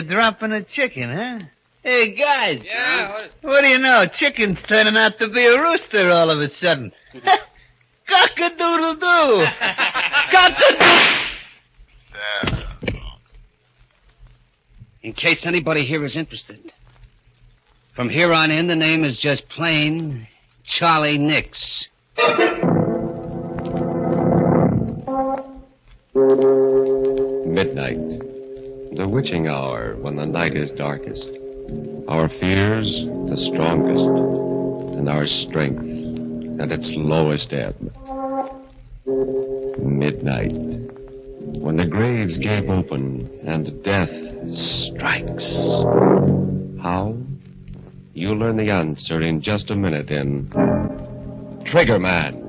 Dropping a chicken, huh? Hey, guys. Yeah? What do you know? Chicken's turning out to be a rooster all of a sudden. Cock-a-doodle-doo. Cock-a-doodle. In case anybody here is interested, from here on in, the name is just plain Charlie Nix. Midnight. The witching hour when the night is darkest. Our fears the strongest, and our strength at its lowest ebb. Midnight. When the graves gape open and death strikes. How? You'll learn the answer in just a minute in Trigger Man.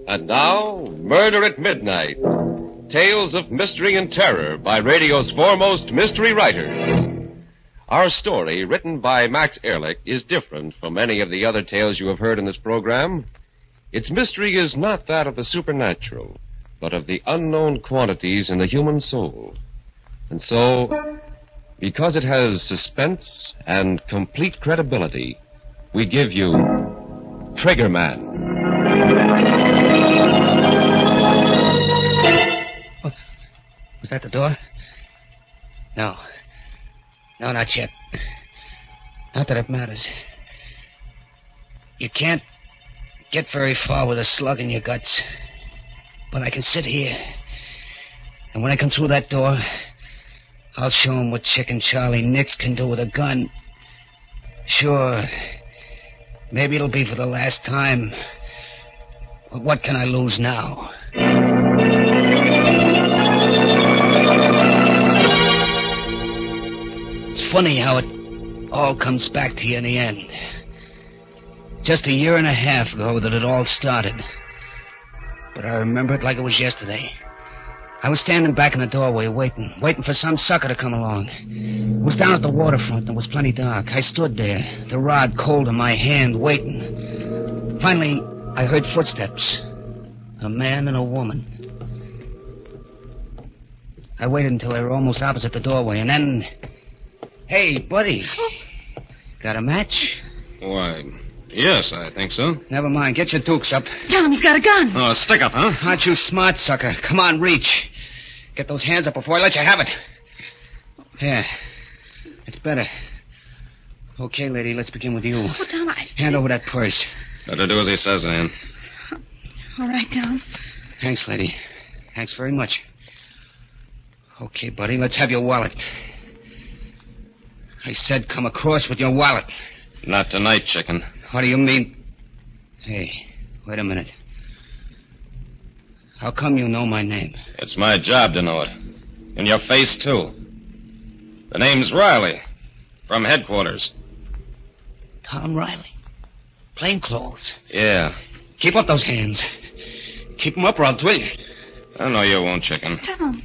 And now, Murder at Midnight. Tales of mystery and terror by radio's foremost mystery writers. Our story, written by Max Ehrlich, is different from any of the other tales you have heard in this program. Its mystery is not that of the supernatural, but of the unknown quantities in the human soul. And so, because it has suspense and complete credibility, we give you Trigger Man. Was that the door? No. No, not yet. Not that it matters. You can't get very far with a slug in your guts. But I can sit here. And when I come through that door, I'll show him what Chicken Charlie Nix can do with a gun. Sure. Maybe it'll be for the last time. But what can I lose now? It's funny how it all comes back to you in the end. Just a year and a half ago that it all started. But I remember it like it was yesterday. I was standing back in the doorway waiting for some sucker to come along. It was down at the waterfront and it was plenty dark. I stood there, the rod cold in my hand, waiting. Finally, I heard footsteps. A man and a woman. I waited until they were almost opposite the doorway, and then... Hey, buddy. Got a match? Why, yes, I think so. Never mind. Get your dukes up. Tell him he's got a gun. Oh, a stick-up, huh? Aren't you smart, sucker? Come on, reach. Get those hands up before I let you have it. Yeah. It's better. Okay, lady, let's begin with you. Oh, Tom, Hand over that purse. Better do as he says, Ann. All right, Tom. Thanks, lady. Thanks very much. Okay, buddy, let's have your wallet. I said come across with your wallet. Not tonight, chicken. What do you mean? Hey, wait a minute. How come you know my name? It's my job to know it. In your face, too. The name's Riley. From headquarters. Tom Riley. Plainclothes. Yeah. Keep up those hands. Keep them up or I'll drill you. I know you won't, chicken. Tom.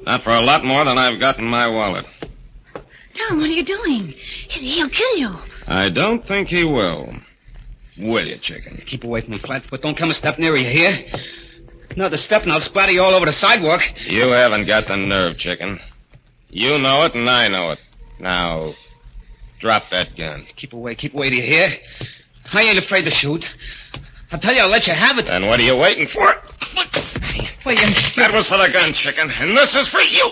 Not for a lot more than I've got in my wallet. Tom, what are you doing? He'll kill you. I don't think he will. Will you, chicken? Keep away from me, Flatfoot. Don't come a step nearer, you hear? Another step and I'll splatter you all over the sidewalk. You haven't got the nerve, chicken. You know it and I know it. Now, drop that gun. Keep away, do you hear? I ain't afraid to shoot. I'll tell you, I'll let you have it. Then what are you waiting for? That was for the gun, chicken, and this is for you.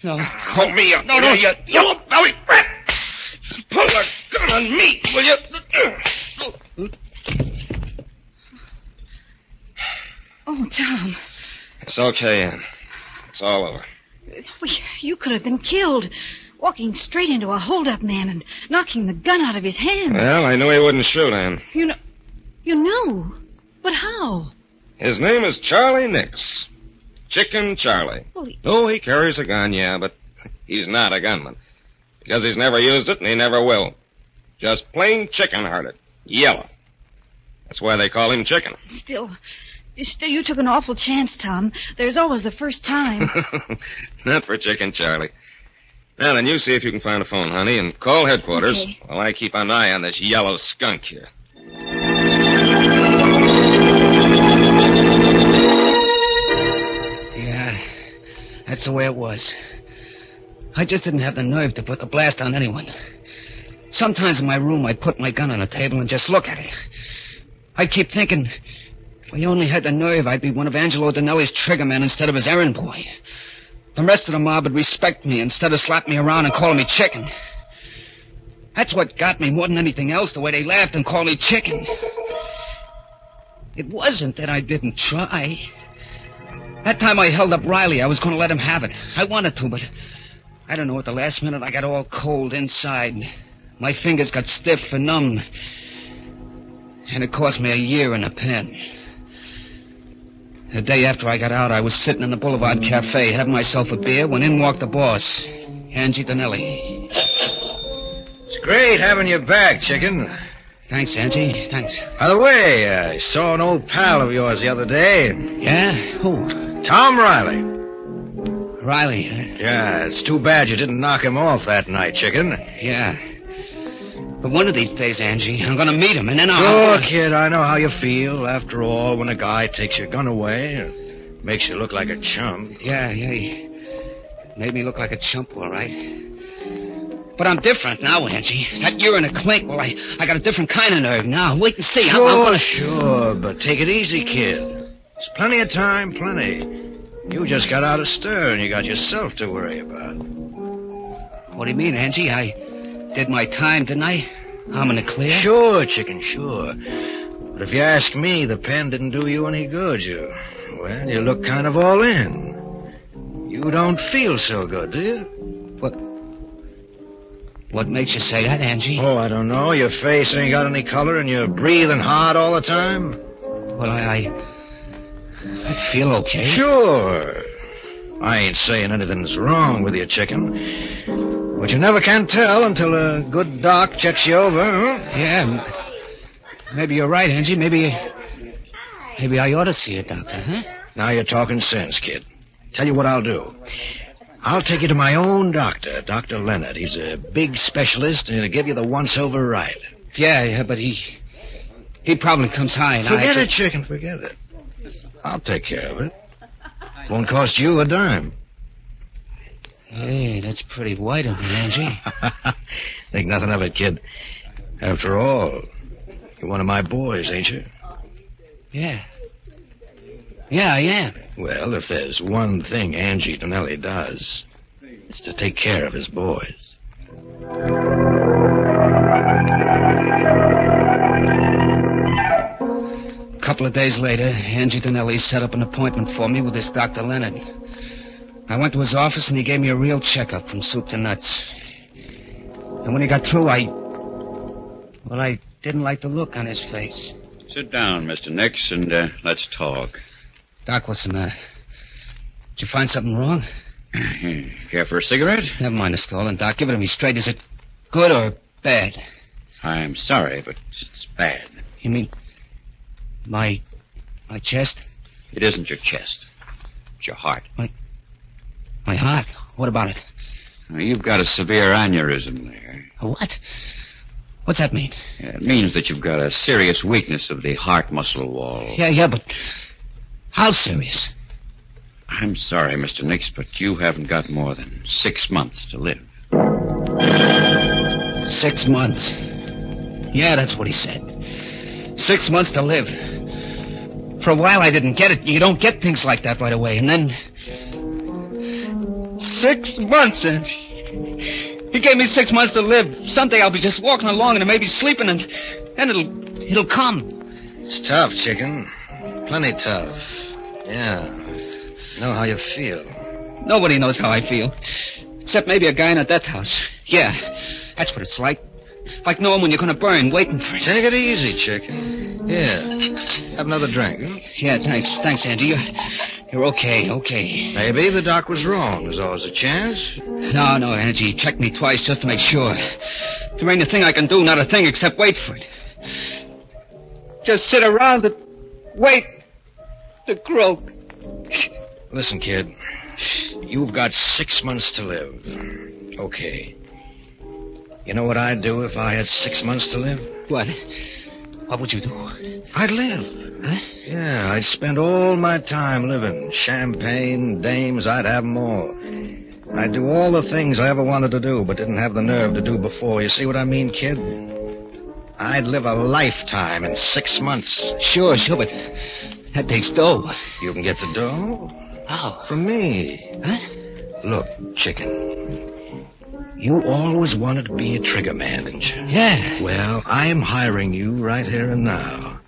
No. Hold me up. No, you yellow belly rat. Pull the gun on me, will you? Oh, Tom. It's okay, Ann. It's all over. Well, you could have been killed. Walking straight into a hold-up man and knocking the gun out of his hand. Well, I knew he wouldn't shoot, Ann. You knew? But how? His name is Charlie Nix. Chicken Charlie. Well, Oh, he carries a gun, yeah, but he's not a gunman. Because he's never used it and he never will. Just plain chicken-hearted. Yellow. That's why they call him Chicken. Still, you took an awful chance, Tom. There's always the first time. Not for Chicken Charlie. Now then, you see if you can find a phone, honey, and call headquarters Okay. while I keep an eye on this yellow skunk here. Yeah, that's the way it was. I just didn't have the nerve to put the blast on anyone. Sometimes in my room, I'd put my gun on the table and just look at it. I'd keep thinking, if I only had the nerve, I'd be one of Angelo Dinelli's triggermen instead of his errand boy. The rest of the mob would respect me instead of slapping me around and calling me Chicken. That's what got me more than anything else, the way they laughed and called me Chicken. It wasn't that I didn't try. That time I held up Riley, I was going to let him have it. I wanted to, but I don't know, at the last minute I got all cold inside. My fingers got stiff and numb. And it cost me a year in a pen. The day after I got out, I was sitting in the Boulevard Cafe having myself a beer when in walked the boss, Angie Dinelli. It's great having you back, Chicken. Thanks, Angie. Thanks. By the way, I saw an old pal of yours the other day. Yeah? Who? Tom Riley. Riley, huh? Yeah, it's too bad you didn't knock him off that night, Chicken. Yeah. But one of these days, Angie, I'm going to meet him, and then Sure, kid, I know how you feel. After all, when a guy takes your gun away, it makes you look like a chump. Yeah, he made me look like a chump, all right. But I'm different now, Angie. That year in a clink, well, I got a different kind of nerve now. Wait and see. Sure, but take it easy, kid. There's plenty of time, plenty. You just got out of stir, and you got yourself to worry about. What do you mean, Angie? I did my time, didn't I? I'm in the clear? Sure, Chicken, sure. But if you ask me, the pen didn't do you any good. You look kind of all in. You don't feel so good, do you? What makes you say that, Angie? Oh, I don't know. Your face ain't got any color, and you're breathing hard all the time. Well, I feel okay. Sure. I ain't saying anything's wrong with you, Chicken. But you never can tell until a good doc checks you over, huh? Yeah, maybe you're right, Angie. Maybe I ought to see a doctor, huh? Now you're talking sense, kid. Tell you what I'll do. I'll take you to my own doctor, Dr. Leonard. He's a big specialist, and he'll give you the once-over right. Yeah, but he probably comes high, and Forget it, Chicken, forget it. I'll take care of it. Won't cost you a dime. Hey, that's pretty white of me, Angie. Think nothing of it, kid. After all, you're one of my boys, ain't you? Yeah. Yeah, I am. Well, if there's one thing Angie Dinelli does, it's to take care of his boys. A couple of days later, Angie Dinelli set up an appointment for me with this Dr. Leonard. I went to his office, and he gave me a real checkup from soup to nuts. And when he got through, I didn't like the look on his face. Sit down, Mr. Nix, and let's talk. Doc, what's the matter? Did you find something wrong? Care for a cigarette? Never mind the stolen, Doc. Give it to me straight. Is it good or bad? I'm sorry, but it's bad. You mean my chest? It isn't your chest. It's your heart. My heart? What about it? You've got a severe aneurysm there. A what? What's that mean? It means that you've got a serious weakness of the heart muscle wall. Yeah, but how serious? I'm sorry, Mr. Nix, but you haven't got more than 6 months to live. 6 months. Yeah, that's what he said. 6 months to live. For a while I didn't get it. You don't get things like that right away. And then 6 months, and he gave me 6 months to live. Someday I'll be just walking along and maybe sleeping, and then it'll come. It's tough, Chicken. Plenty tough. Yeah. Know how you feel. Nobody knows how I feel. Except maybe a guy in a death house. Yeah, that's what it's like. Like knowing when you're going to burn, waiting for it. Take it easy, Chicken. Here, have another drink. Huh? Yeah, thanks. Thanks, Angie. You're okay. Maybe the doc was wrong. There's always a chance. No, Angie. Check me twice just to make sure. There ain't a thing I can do, not a thing except wait for it. Just sit around and wait to croak. Listen, kid. You've got 6 months to live. Okay. You know what I'd do if I had 6 months to live? What? What would you do? I'd live. Huh? Yeah, I'd spend all my time living. Champagne, dames, I'd have them all. I'd do all the things I ever wanted to do, but didn't have the nerve to do before. You see what I mean, kid? I'd live a lifetime in 6 months. Sure, but that takes dough. You can get the dough? How? From me. Huh? Look, chicken. You always wanted to be a trigger man, didn't you? Yeah. Well, I'm hiring you right here and now.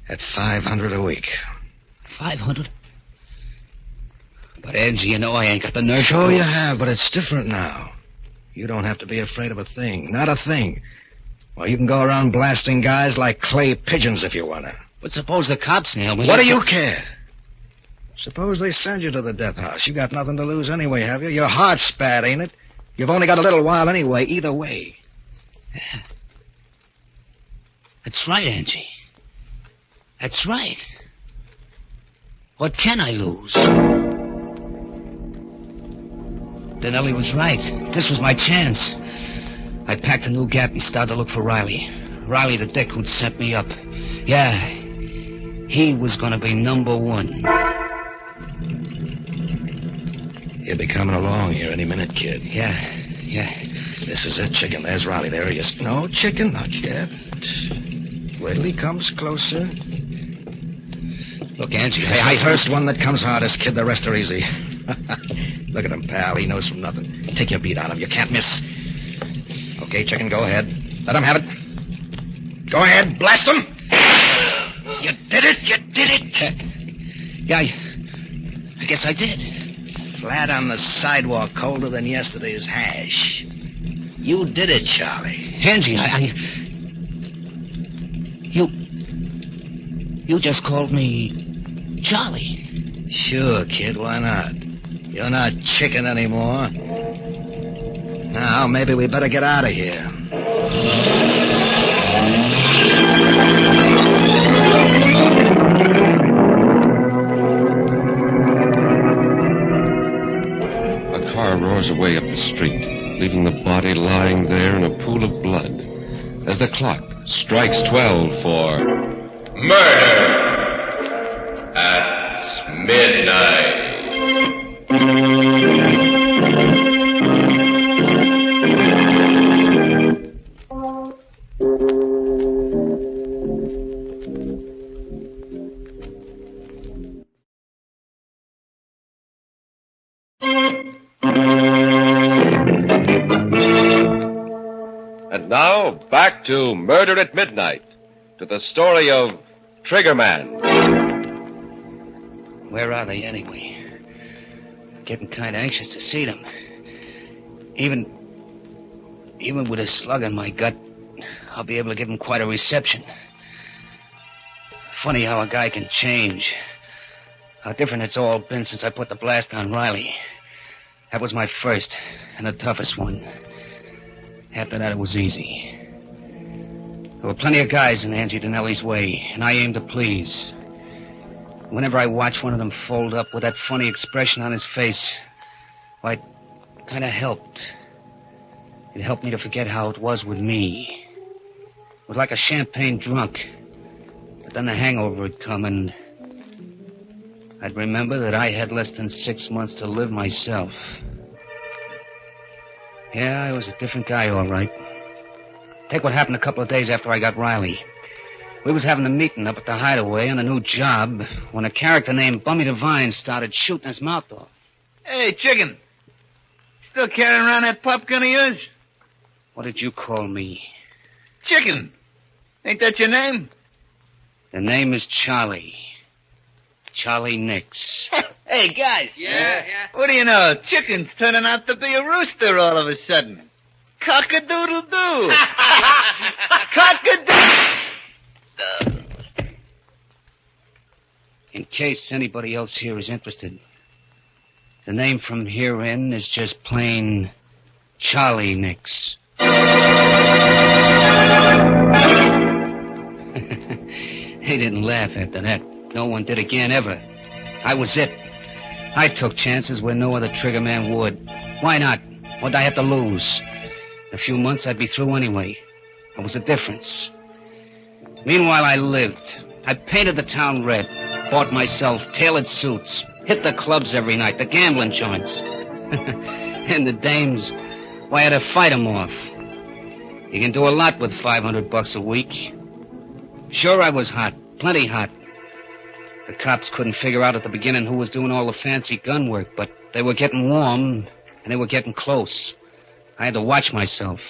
At $500 a week. 500? But, Angie, you know I ain't got the nerve. Sure you have, but it's different now. You don't have to be afraid of a thing. Not a thing. Well, you can go around blasting guys like clay pigeons if you want to. But suppose the cops nail me. What do you care? Suppose they send you to the death house. You got nothing to lose anyway, have you? Your heart's bad, ain't it? You've only got a little while anyway, either way. Yeah. That's right, Angie. That's right. What can I lose? Denelli was right. This was my chance. I packed a new gap and started to look for Riley. Riley, the dick who'd set me up. Yeah, he was going to be number one. He'll be coming along here any minute, kid. Yeah. This is it, chicken. There's Riley. There he is. No, chicken, not yet. Wait till he comes closer. Look, Angie, I first one that comes hardest, kid. The rest are easy. Look at him, pal. He knows from nothing. Take your beat on him. You can't miss. Okay, chicken, go ahead. Let him have it. Go ahead, blast him. You did it. Yeah, I guess I did. Flat on the sidewalk, colder than yesterday's hash. You did it, Charlie. Angie, You just called me Charlie. Sure, kid, why not? You're not chicken anymore. Now, maybe we better get out of here. A car roars away up the street, leaving the body lying there in a pool of blood. As the clock strikes 12 for murder at midnight. And now, back to Murder at Midnight, to the story of Triggerman. Where are they, anyway? Getting kind of anxious to see them. Even with a slug in my gut, I'll be able to give them quite a reception. Funny how a guy can change. How different it's all been since I put the blast on Riley. That was my first and the toughest one. After that, it was easy. There were plenty of guys in Angie Denelli's way, and I aimed to please. Whenever I watched one of them fold up with that funny expression on his face, well, it kind of helped. It helped me to forget how it was with me. It was like a champagne drunk. But then the hangover would come, and I'd remember that I had less than 6 months to live myself. Yeah, I was a different guy, all right. Take what happened a couple of days after I got Riley. We was having a meeting up at the Hideaway on a new job when a character named Bummy Devine started shooting his mouth off. Hey, chicken. Still carrying around that pop gun of yours? What did you call me? Chicken. Ain't that your name? The name is Charlie. Charlie Nix. Hey, guys. Yeah. What do you know? Chicken's turning out to be a rooster all of a sudden. Cock-a-doodle-doo. Cock-a-doodle... In case anybody else here is interested, the name from here in is just plain Charlie Nix. They didn't laugh after that. No one did again, ever. I was it. I took chances where no other trigger man would. Why not? What'd I have to lose? In a few months, I'd be through anyway. There was a difference. Meanwhile, I lived. I painted the town red, bought myself tailored suits, hit the clubs every night, the gambling joints. And the dames, why, I had to fight them off. You can do a lot with $500 a week. Sure, I was hot, plenty hot. The cops couldn't figure out at the beginning who was doing all the fancy gun work, but they were getting warm, and they were getting close. I had to watch myself.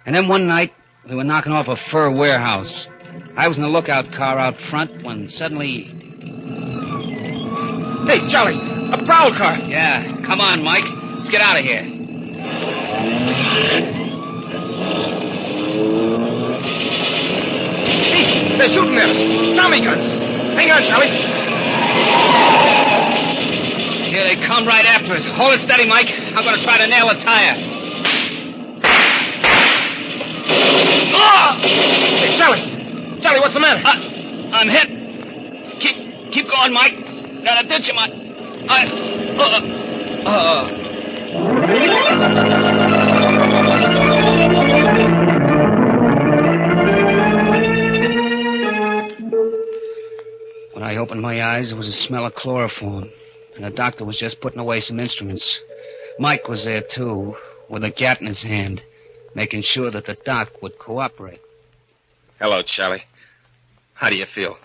And then one night, we were knocking off a fur warehouse. I was in the lookout car out front when suddenly... Hey, Charlie, a prowl car. Yeah, come on, Mike. Let's get out of here. Hey, they're shooting at us. Tommy guns. Hang on, Charlie. Here they come right after us. Hold it steady, Mike. I'm going to try to nail a tire. Oh! Hey, Charlie. Charlie, what's the matter? I'm hit. Keep going, Mike. Gotta ditch him. When I opened my eyes, there was a smell of chloroform, and the doctor was just putting away some instruments. Mike was there, too, with a gat in his hand, making sure that the doc would cooperate. Hello, Charlie. How do you feel?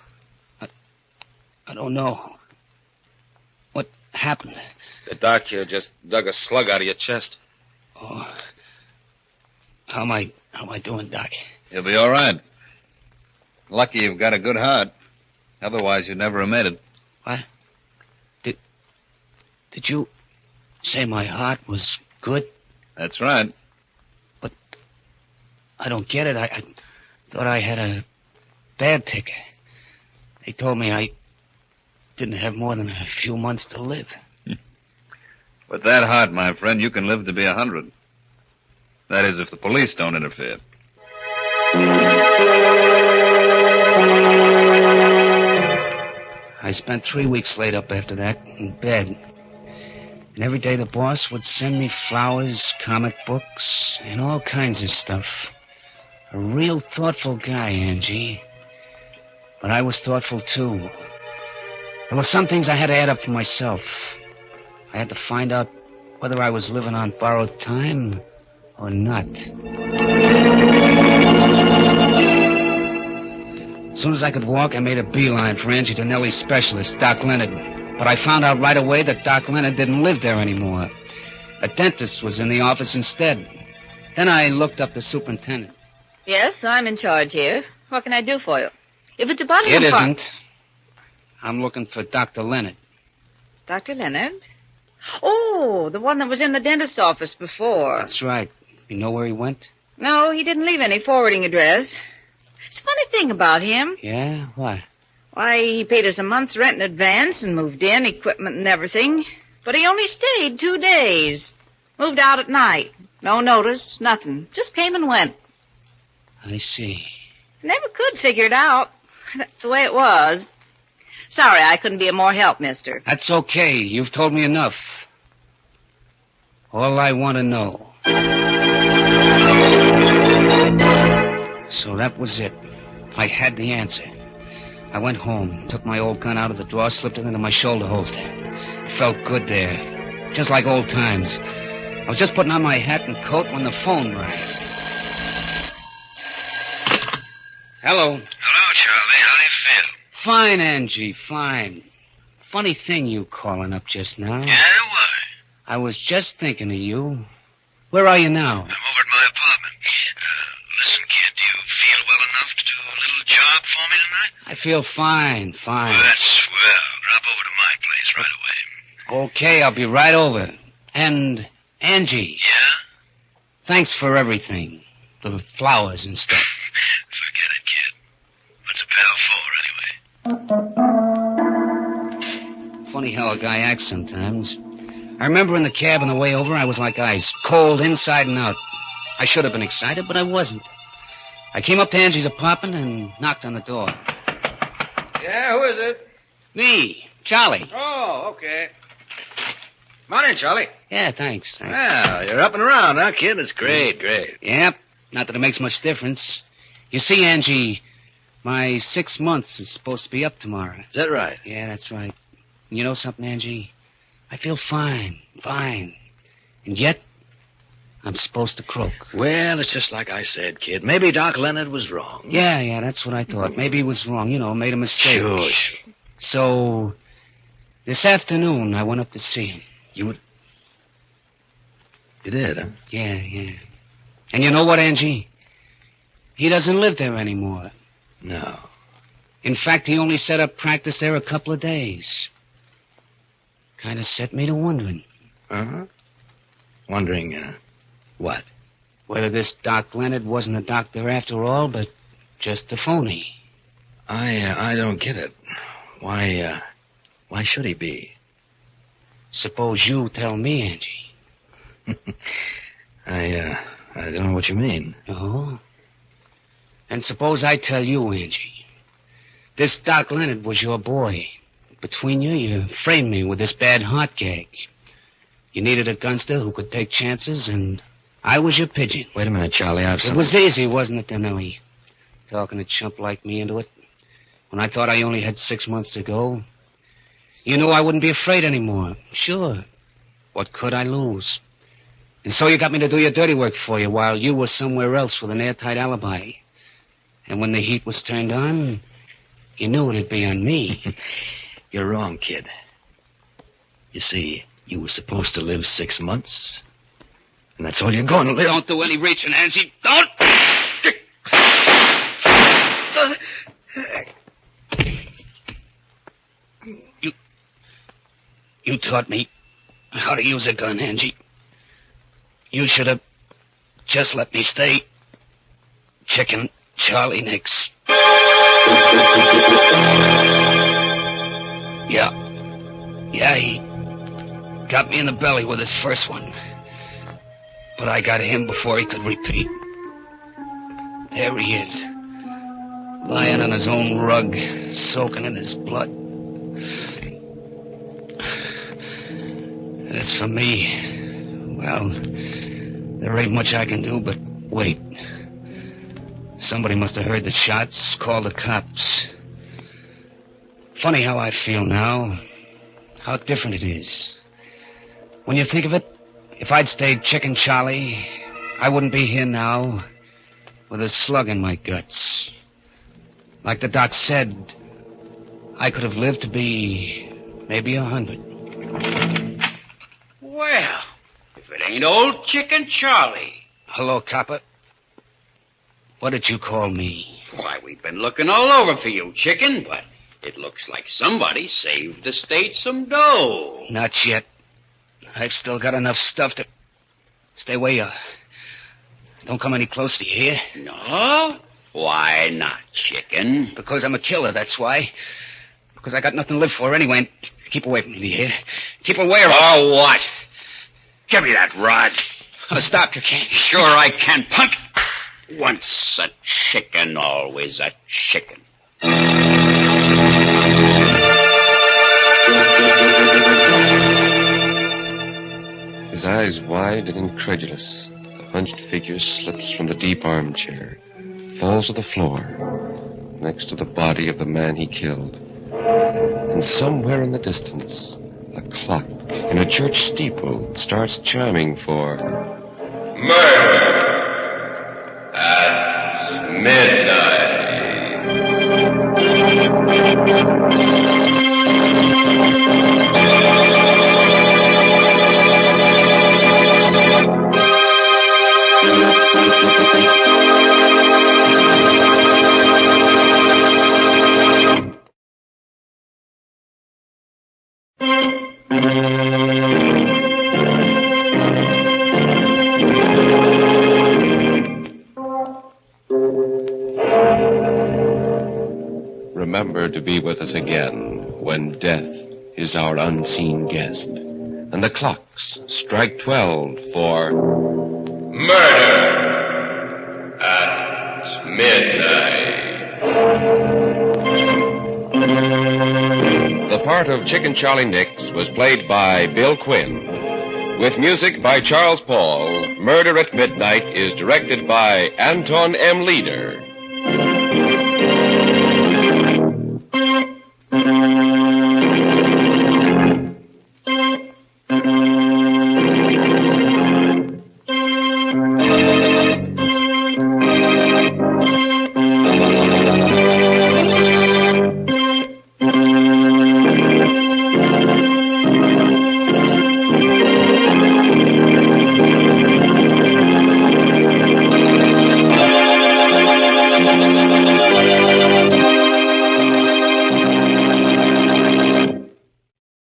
I don't know. What happened? The doc here just dug a slug out of your chest. Oh. How am I doing, Doc? You'll be all right. Lucky you've got a good heart. Otherwise, you'd never have made it. What? Did you say my heart was good? That's right. But I don't get it. I thought I had a bad ticker. They told me I didn't have more than a few months to live. With that heart, my friend, you can live to be 100. That is, if the police don't interfere. I spent 3 weeks laid up after that, in bed. And every day the boss would send me flowers, comic books, and all kinds of stuff. A real thoughtful guy, Angie. But I was thoughtful, too. There were some things I had to add up for myself. I had to find out whether I was living on borrowed time or not. As soon as I could walk, I made a beeline for Angie Donnelly's specialist, Doc Leonard. But I found out right away that Doc Leonard didn't live there anymore. A dentist was in the office instead. Then I looked up the superintendent. Yes, I'm in charge here. What can I do for you? If it's about It isn't. I'm looking for Dr. Leonard. Dr. Leonard? Oh, the one that was in the dentist's office before. That's right. You know where he went? No, he didn't leave any forwarding address. It's a funny thing about him. Yeah? What? Why, he paid us a month's rent in advance and moved in, equipment and everything. But he only stayed 2 days. Moved out at night. No notice, nothing. Just came and went. I see. Never could figure it out. That's the way it was. Sorry I couldn't be of more help, mister. That's okay. You've told me enough. All I want to know. So that was it. I had the answer. I went home, took my old gun out of the drawer, slipped it into my shoulder holster. It felt good there. Just like old times. I was just putting on my hat and coat when the phone rang. Hello. Hello, Charlie. How do you feel? Fine, Angie, fine. Funny thing you calling up just now. Yeah, why? I was just thinking of you. Where are you now? I'm over at my apartment. Listen, kid, do you feel well enough to do a little job for me tonight? I feel fine. Well, that's swell. Drop over to my place right away. Okay, I'll be right over. And, Angie. Yeah? Thanks for everything. The flowers and stuff. Forget it, kid. What's a pal for, anyway? Funny how a guy acts sometimes. I remember in the cab on the way over, I was like ice, cold inside and out. I should have been excited, but I wasn't. I came up to Angie's apartment and knocked on the door. Yeah, who is it? Me, Charlie. Oh, okay. Come on in, Charlie. Yeah, thanks. Well, you're up and around, huh, kid? It's great. Yep, not that it makes much difference. You see, Angie, my 6 months is supposed to be up tomorrow. Is that right? Yeah, that's right. And you know something, Angie? I feel fine. And yet, I'm supposed to croak. Well, it's just like I said, kid. Maybe Doc Leonard was wrong. Yeah, that's what I thought. Maybe he was wrong, made a mistake. Sure. So, this afternoon, I went up to see him. You did, huh? Yeah. And you know what, Angie? He doesn't live there anymore. No. In fact, he only set up practice there a couple of days. Kind of set me to wondering. Uh-huh. Wondering, what? Whether this Doc Leonard wasn't a doctor after all, but just a phony. I don't get it. Why should he be? Suppose you tell me, Angie. I don't know what you mean. Oh? And suppose I tell you, Angie. This Doc Leonard was your boy. Between you framed me with this bad heart gag. You needed a gunster who could take chances, and I was your pigeon. Wait a minute, Charlie. It was easy, wasn't it, Denelli? Talking a chump like me into it. When I thought I only had 6 months to go. You knew I wouldn't be afraid anymore. Sure. What could I lose? And so you got me to do your dirty work for you while you were somewhere else with an airtight alibi. And when the heat was turned on, you knew it'd be on me. You're wrong, kid. You see, you were supposed to live 6 months. And that's all you're going to live. Don't do any reaching, Angie. Don't! You taught me how to use a gun, Angie. You should have just let me stay Chicken Charlie Nix. Yeah, he got me in the belly with his first one. But I got him before he could repeat. There he is, lying on his own rug, soaking in his blood. And as for me, well, there ain't much I can do but wait. Somebody must have heard the shots, called the cops. Funny how I feel now. How different it is. When you think of it, if I'd stayed Chicken Charlie, I wouldn't be here now with a slug in my guts. Like the doc said, I could have lived to be maybe 100. Well, if it ain't old Chicken Charlie. Hello, copper. What did you call me? Why, we've been looking all over for you, Chicken, but it looks like somebody saved the state some dough. Not yet. I've still got enough stuff to... Stay where you are. Don't come any closer, do you hear? No? Why not, Chicken? Because I'm a killer, that's why. Because I got nothing to live for anyway. And keep away from me, do you hear? Keep away or... Oh, what? Give me that rod. Oh, stop, you can't. Sure I can, punk. Once a chicken, always a chicken. His eyes wide and incredulous, the hunched figure slips from the deep armchair, falls to the floor, next to the body of the man he killed. And somewhere in the distance, a clock in a church steeple starts chiming for murder at midnight. Remember to be with us again when death is our unseen guest, and the clocks strike 12 for Murder at Midnight. The part of Chicken Charlie Nix was played by Bill Quinn. With music by Charles Paul, Murder at Midnight is directed by Anton M. Leader